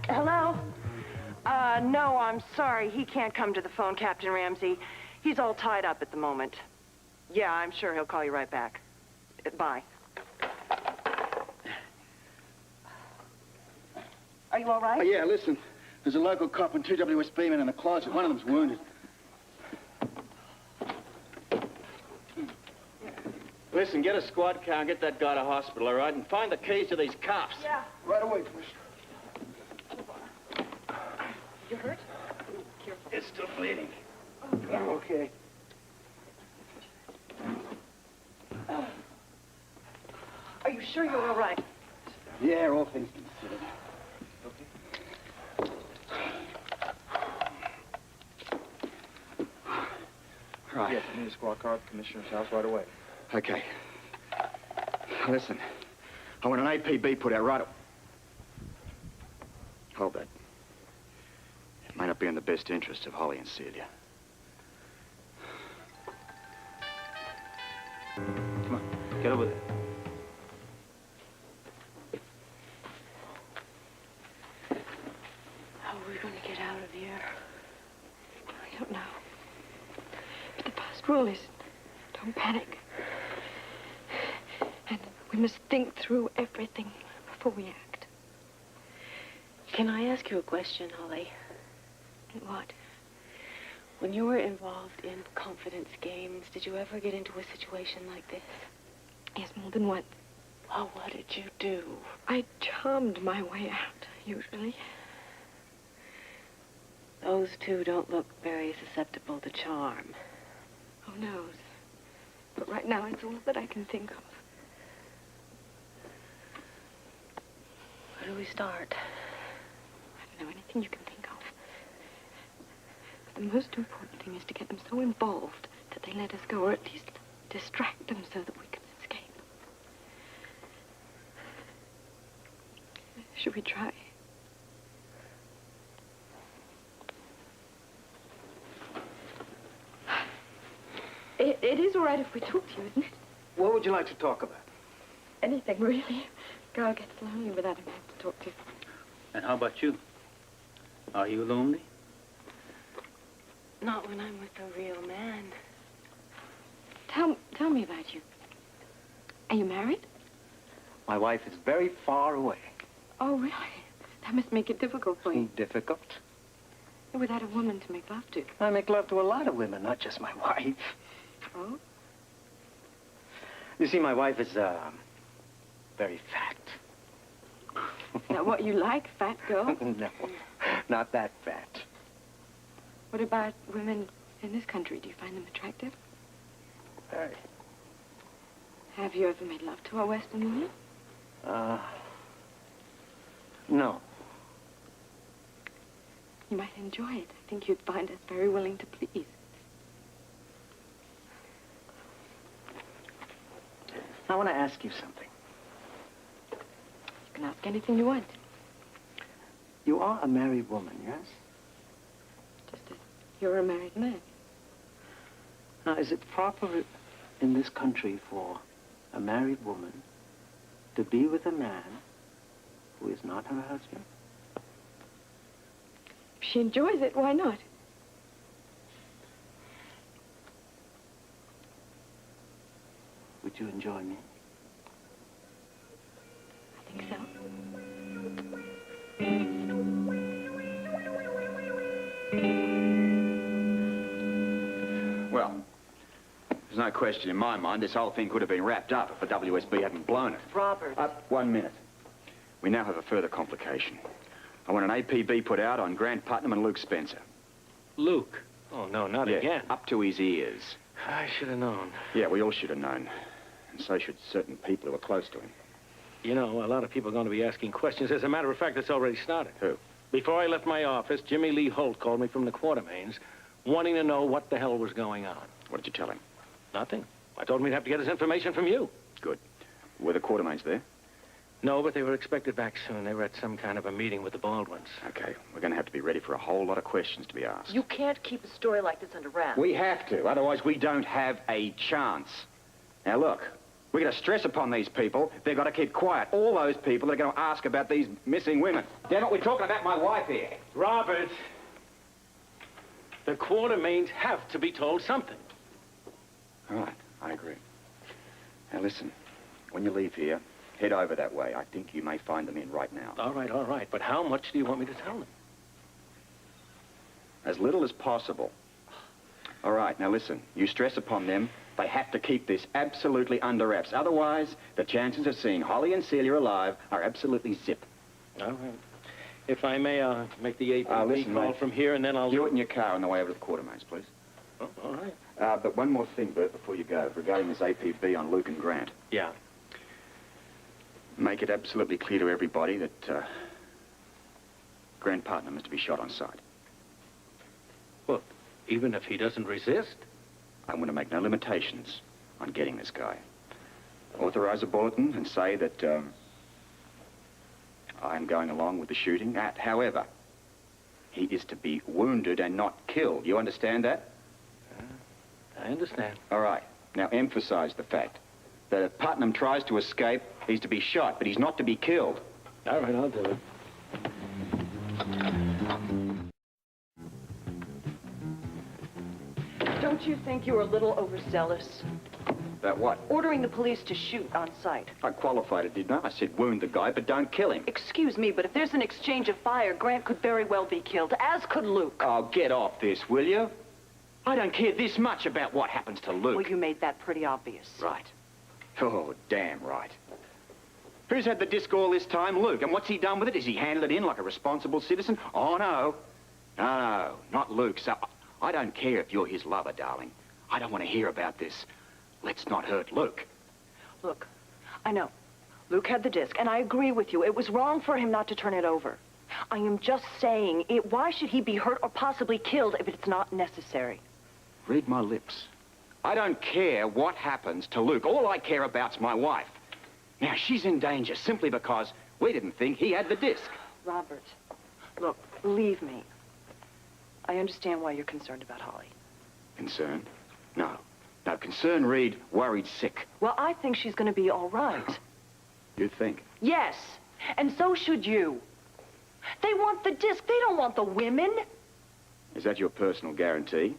Hello? No, I'm sorry. He can't come to the phone, Captain Ramsey. He's all tied up at the moment. Yeah, I'm sure he'll call you right back. Bye. Are you all right? Oh, yeah, listen. There's a local cop and two WSB men in the closet. One of them's wounded. Listen, get a squad car and get that guy to hospital, all right? And find the keys to these cuffs. Yeah. Right away, Commissioner. You hurt? It's still bleeding. I'm okay. Are you sure you're all right? Yeah, all things considered. Right. Yes, I need a squad car at the Commissioner's house right away. Okay. Listen, I want an APB put out right away. Hold that. It may not be in the best interest of Holly and Celia. Come on, get over there. How are we going to get out of here? I don't know. But the first rule is don't panic. And we must think through everything before we act. Can I ask you a question, Holly? What? When you were involved in confidence games, did you ever get into a situation like this? Yes, more than once. Oh, what did you do? I charmed my way out, usually. Those two don't look very susceptible to charm. Who knows? But right now, it's all that I can think of. Where do we start? I don't know, anything you can think of. The most important thing is to get them so involved that they let us go, or at least distract them so that we can escape. Should we try? It is all right if we talk to you, isn't it? What would you like to talk about? Anything, really. Girl gets lonely without a man to talk to. And how about you? Are you lonely? Not when I'm with a real man. Tell me about you. Are you married? My wife is very far away. Oh, really? That must make it difficult for you. Difficult? Without a woman to make love to. I make love to a lot of women, not just my wife. Oh? You see, my wife is, very fat. Is that what you like, fat girl? No, not that fat. What about women in this country? Do you find them attractive? Very. Have you ever made love to a Western woman? No. You might enjoy it. I think you'd find us very willing to please. I want to ask you something. You can ask anything you want. You are a married woman, yes? Just as you're a married man. Now, is it proper in this country for a married woman to be with a man who is not her husband? If she enjoys it, why not? Would you enjoy me? I think so. Well, there's no question in my mind this whole thing could have been wrapped up if the WSB hadn't blown it. Robert. 1 minute. We now have a further complication. I want an APB put out on Grant Putnam and Luke Spencer. Luke? Oh, no, not again. Up to his ears. I should have known. Yeah, we all should have known. And so should certain people who were close to him. You know, a lot of people are going to be asking questions. As a matter of fact, it's already started. Who? Before I left my office, Jimmy Lee Holt called me from the Quartermains, wanting to know what the hell was going on. What did you tell him? Nothing. I told him he'd have to get his information from you. Good. Were the Quartermains there? No, but they were expected back soon. They were at some kind of a meeting with the Baldwins. Okay, we're going to have to be ready for a whole lot of questions to be asked. You can't keep a story like this under wraps. We have to, otherwise we don't have a chance. Now look, we're going to stress upon these people. They've got to keep quiet. All those people that are going to ask about these missing women. Damn it, we're talking about my wife here. Robert, the Quartermains have to be told something. All right, I agree. Now listen, when you leave here, head over that way. I think you may find them in right now. All right. But how much do you want me to tell them? As little as possible. All right, now listen, you stress upon them. They have to keep this absolutely under wraps. Otherwise, the chances of seeing Holly and Celia alive are absolutely zip. All right. If I may, I'll make the APB listen, call mate. from here, and then I'll... Do it in your car on the way over to the Quartermains, please. Oh, all right. But one more thing, Bert, before you go, regarding this APB on Luke and Grant. Yeah. Make it absolutely clear to everybody that Grant Putnam is to be shot on sight. Well, even if he doesn't resist? I want to make no limitations on getting this guy. Authorize a bulletin and say that I'm going along with the shooting. However, he is to be wounded and not killed. You understand that? I understand. All right. Now emphasize the fact that if Putnam tries to escape, he's to be shot, but he's not to be killed. All right, I'll do it. Don't you think you're a little overzealous? That what? Ordering the police to shoot on sight. I qualified it, didn't I? I said wound the guy, but don't kill him. Excuse me, but if there's an exchange of fire, Grant could very well be killed, as could Luke. Oh, get off this, will you? I don't care this much about what happens to Luke. Well, you made that pretty obvious. Right. Oh, damn right. Who's had the disc all this time? Luke. And what's he done with it? Has he handled it in like a responsible citizen? Oh, no. No, not Luke. So I don't care if you're his lover, darling. I don't want to hear about this. Let's not hurt Luke. Look, I know. Luke had the disc, and I agree with you. It was wrong for him not to turn it over. I am just saying, why should he be hurt or possibly killed if it's not necessary? Read my lips. I don't care what happens to Luke. All I care about's my wife. Now, she's in danger simply because we didn't think he had the disc. Robert, look, believe me. I understand why you're concerned about Holly. Concerned? No. No, concern read worried sick. Well, I think she's going to be all right. You think? Yes, and so should you. They want the disc. They don't want the women. Is that your personal guarantee?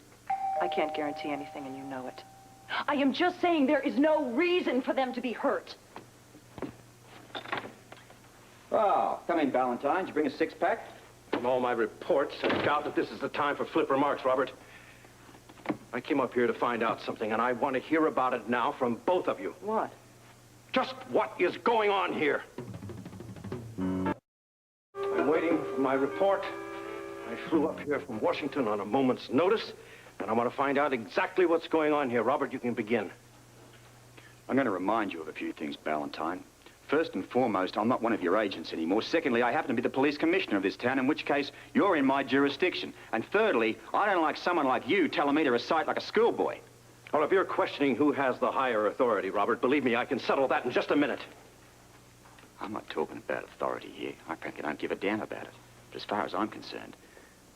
I can't guarantee anything, and you know it. I am just saying there is no reason for them to be hurt. Oh, come in, Valentine. Did you bring a six-pack? From all my reports, I doubt that this is the time for flip remarks, Robert. I came up here to find out something, and I want to hear about it now from both of you. What? Just what is going on here? I'm waiting for my report. I flew up here from Washington on a moment's notice, and I want to find out exactly what's going on here. Robert, you can begin. I'm going to remind you of a few things, Valentine. First and foremost, I'm not one of your agents anymore. Secondly, I happen to be the police commissioner of this town, in which case you're in my jurisdiction. And thirdly, I don't like someone like you telling me to recite like a schoolboy. Well, if you're questioning who has the higher authority, Robert, believe me, I can settle that in just a minute. I'm not talking about authority here. I frankly don't give a damn about it. But as far as I'm concerned,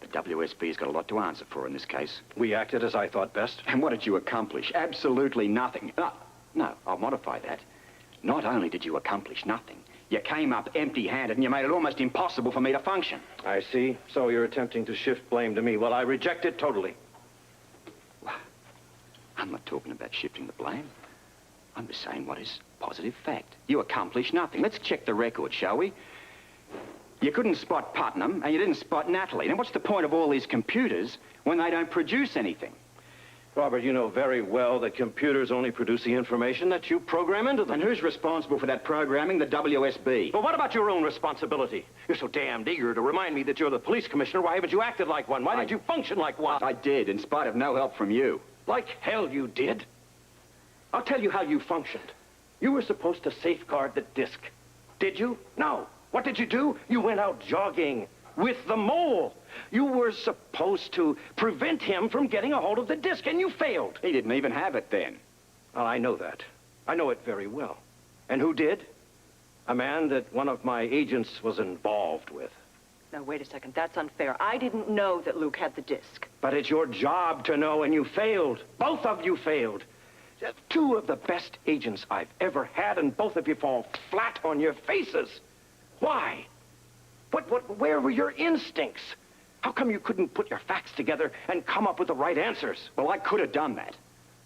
the WSB's got a lot to answer for in this case. We acted as I thought best. And what did you accomplish? Absolutely nothing. No, I'll modify that. Not only did you accomplish nothing, you came up empty-handed and you made it almost impossible for me to function. I see. So you're attempting to shift blame to me. Well, I reject it totally. I'm not talking about shifting the blame. I'm just saying what is positive fact. You accomplished nothing. Let's check the record, shall we? You couldn't spot Putnam, and you didn't spot Natalie. Now, what's the point of all these computers when they don't produce anything? Robert, you know very well that computers only produce the information that you program into them. And who's responsible for that programming? The WSB. But what about your own responsibility? You're so damned eager to remind me that you're the police commissioner. Why haven't you acted like one? Why didn't you function like one? I did, in spite of no help from you. Like hell you did. I'll tell you how you functioned. You were supposed to safeguard the disc. Did you? No. What did you do? You went out jogging with the mole. You were supposed to prevent him from getting a hold of the disc, and you failed. He didn't even have it then. Well, I know that. I know it very well. And who did? A man that one of my agents was involved with. Now, wait a second. That's unfair. I didn't know that Luke had the disc. But it's your job to know, and you failed. Both of you failed. Two of the best agents I've ever had, and both of you fall flat on your faces. Why? Where were your instincts? How come you couldn't put your facts together and come up with the right answers? Well, I could have done that,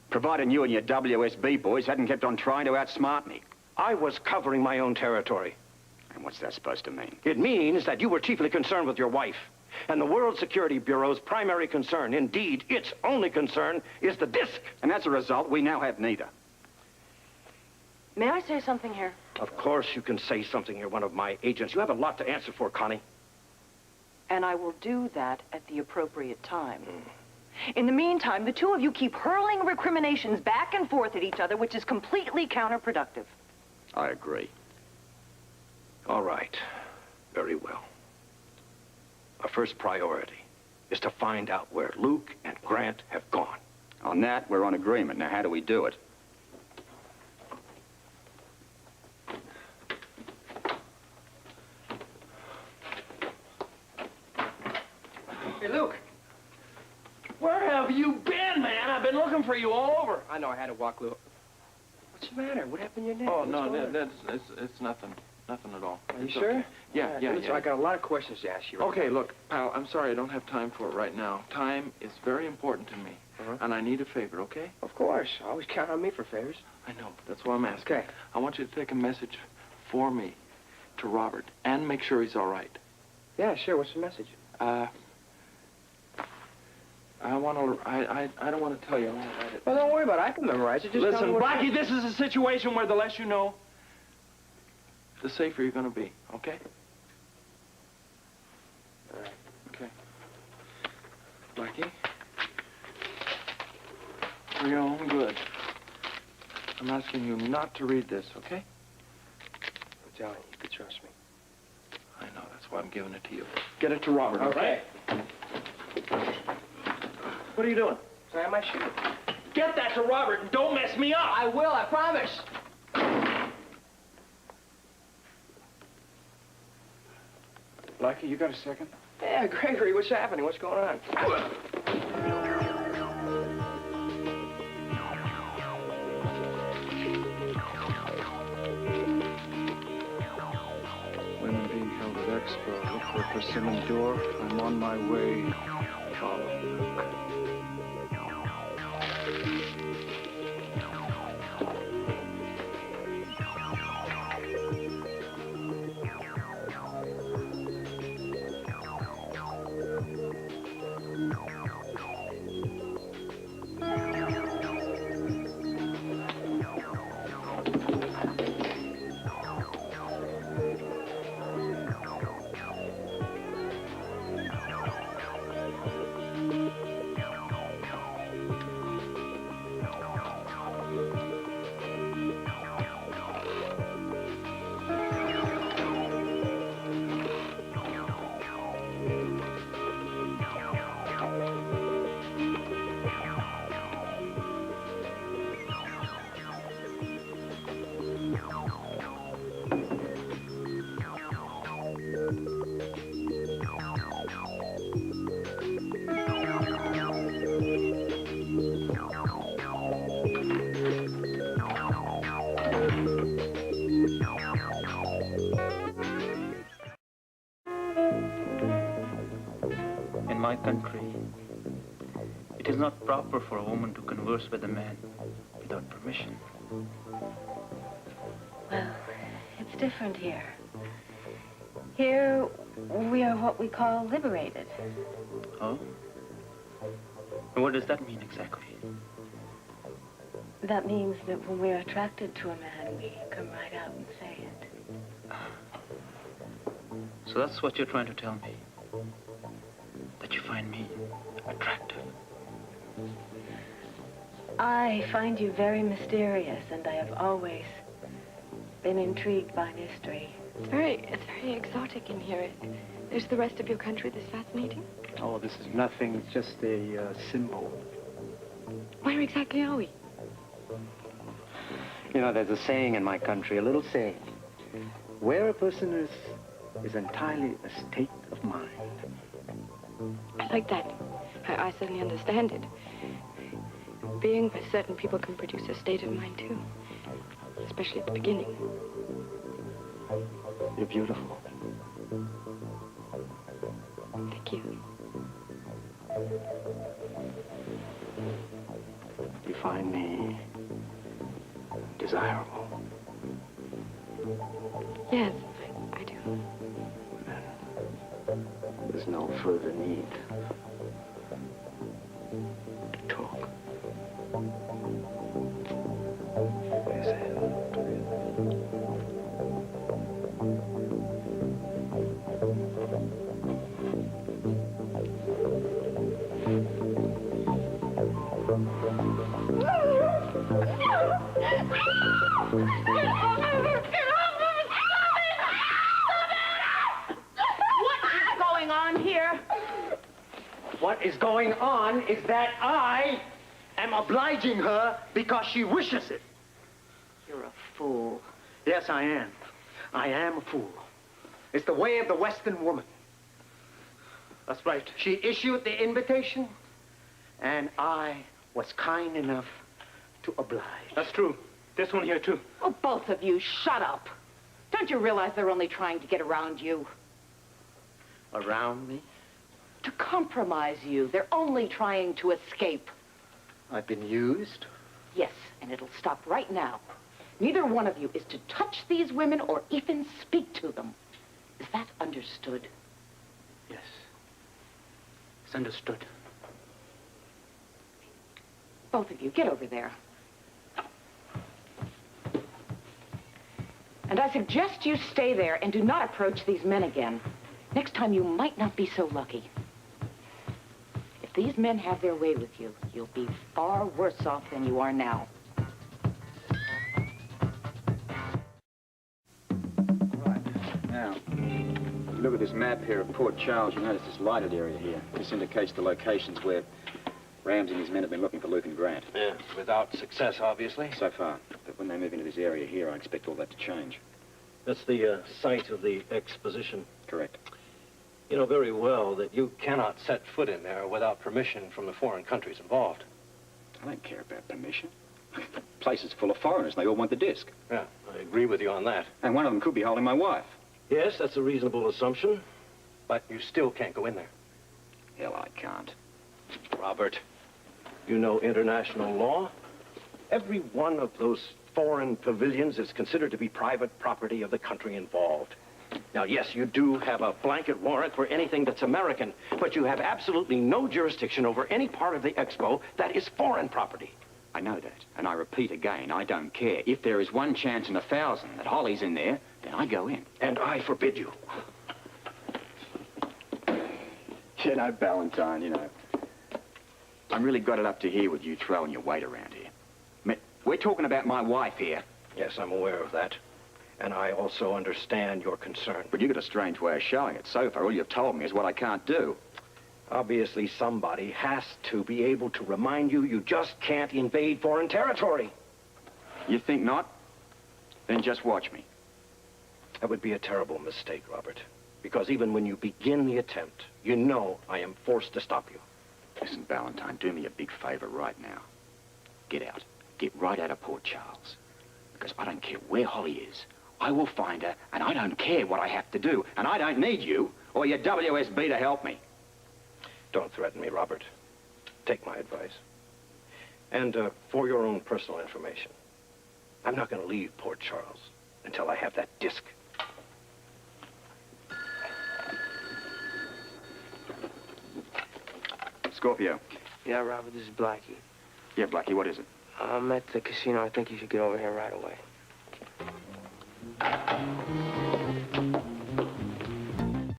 provided you and your WSB boys hadn't kept on trying to outsmart me. I was covering my own territory. And what's that supposed to mean? It means that you were chiefly concerned with your wife. And the World Security Bureau's primary concern, indeed, its only concern, is the disc. And as a result, we now have neither. May I say something here? Of course you can say something. You're one of my agents. You have a lot to answer for, Connie. And I will do that at the appropriate time. In the meantime, the two of you keep hurling recriminations back and forth at each other, which is completely counterproductive. I agree. All right. Very well. Our first priority is to find out where Luke and Grant have gone. On that, we're on agreement. Now, how do we do it? Hey, Luke. Where have you been, man? I've been looking for you all over. I know, I had to walk, Luke. What's the matter? What happened to your neck? Oh, What's no, going on? it's nothing. Nothing at all. Are you It's sure? okay. Yeah. Listen, I got a lot of questions to ask you. Right Okay, now. look, pal, I'm sorry I don't have time for it right now. Time is very important to me, and I need a favor, okay? Of course. Always count on me for favors. I know, but that's why I'm asking. Okay. I want you to take a message for me to Robert and make sure he's all right. Yeah, sure. What's the message? I don't want to tell you. I want to write it. Well, don't worry about it. I can memorize it. Just tell Listen, me what Blackie, this is a situation where the less you know, the safer you're going to be, okay? All right. Okay. Blackie, for your own good, I'm asking you not to read this, okay? I'm telling you, you can trust me. I know, that's why I'm giving it to you. Get it to Robert, Okay. What are you doing? Tie my shoe. Get that to Robert and don't mess me up! I will, I promise. Blackie, you got a second? Yeah, Gregory, what's happening? What's going on? Women being held at Expo. Look for a persimmon door. I'm on my way. Follow Luke. In my country, it is not proper for a woman to converse with a man without permission. Well, it's different here. Here, we are what we call liberated. Oh? And what does that mean exactly? That means that when we're attracted to a man, we come right out and say it. So that's what you're trying to tell me? That you find me attractive? I find you very mysterious, and I have always been intrigued by mystery. It's very exotic in here. Is the rest of your country this fascinating? Oh, this is nothing. It's just a symbol. Where exactly are we? You know, there's a saying in my country, a little saying. where a person is entirely a state of mind. I like that. I certainly understand it. Being with certain people can produce a state of mind, too. Especially at the beginning. You're beautiful. Thank you. You find me desirable. Yes, I do. There's no further need to talk. Where's What is going on is that I am obliging her because she wishes it. You're a fool. Yes, I am. I am a fool. It's the way of the Western woman. That's right. She issued the invitation, and I was kind enough to oblige. That's true. This one here, too. Oh, both of you, shut up. Don't you realize they're only trying to get around you? Around me? To compromise you. They're only trying to escape. I've been used? Yes, and it'll stop right now. Neither one of you is to touch these women or even speak to them. Is that understood? Yes. It's understood. Both of you, get over there. And I suggest you stay there and do not approach these men again. Next time you might not be so lucky. If these men have their way with you, you'll be far worse off than you are now. Right. Now, if you look at this map here of Port Charles, you notice this lighted area here. This indicates the locations where Ramsey and his men have been looking for Luke and Grant. Yeah, without success, obviously. So far. But when they move into this area here, I expect all that to change. That's the site of the exposition. Correct. You know very well that you cannot set foot in there without permission from the foreign countries involved. I don't care about permission. The place is full of foreigners, and they all want the disc. Yeah, I agree with you on that. And one of them could be holding my wife. Yes, that's a reasonable assumption, but you still can't go in there. Hell, I can't. Robert, you know international law. Every one of those foreign pavilions is considered to be private property of the country involved. Now, yes, you do have a blanket warrant for anything that's American, but you have absolutely no jurisdiction over any part of the expo that is foreign property. I know that, and I repeat again, I don't care. If there is 1 chance in 1,000 that Holly's in there, then I go in. And I forbid you. You know, Valentine, you know, I'm really got it up to here with you throwing your weight around here. I mean, we're talking about my wife here. Yes, I'm aware of that. And I also understand your concern. But you've got a strange way of showing it. So far, all you've told me is what I can't do. Obviously, somebody has to be able to remind you you just can't invade foreign territory. You think not? Then just watch me. That would be a terrible mistake, Robert. Because even when you begin the attempt, you know I am forced to stop you. Listen, Valentine, do me a big favor right now. Get out. Get right out of Port Charles. Because I don't care where Holly is. I will find her, and I don't care what I have to do. And I don't need you or your WSB to help me. Don't threaten me, Robert. Take my advice. And for your own personal information, I'm not going to leave Port Charles until I have that disc. Scorpio. Yeah, Robert, this is Blackie. Yeah, Blackie, what is it? I'm at the casino. I think you should get over here right away.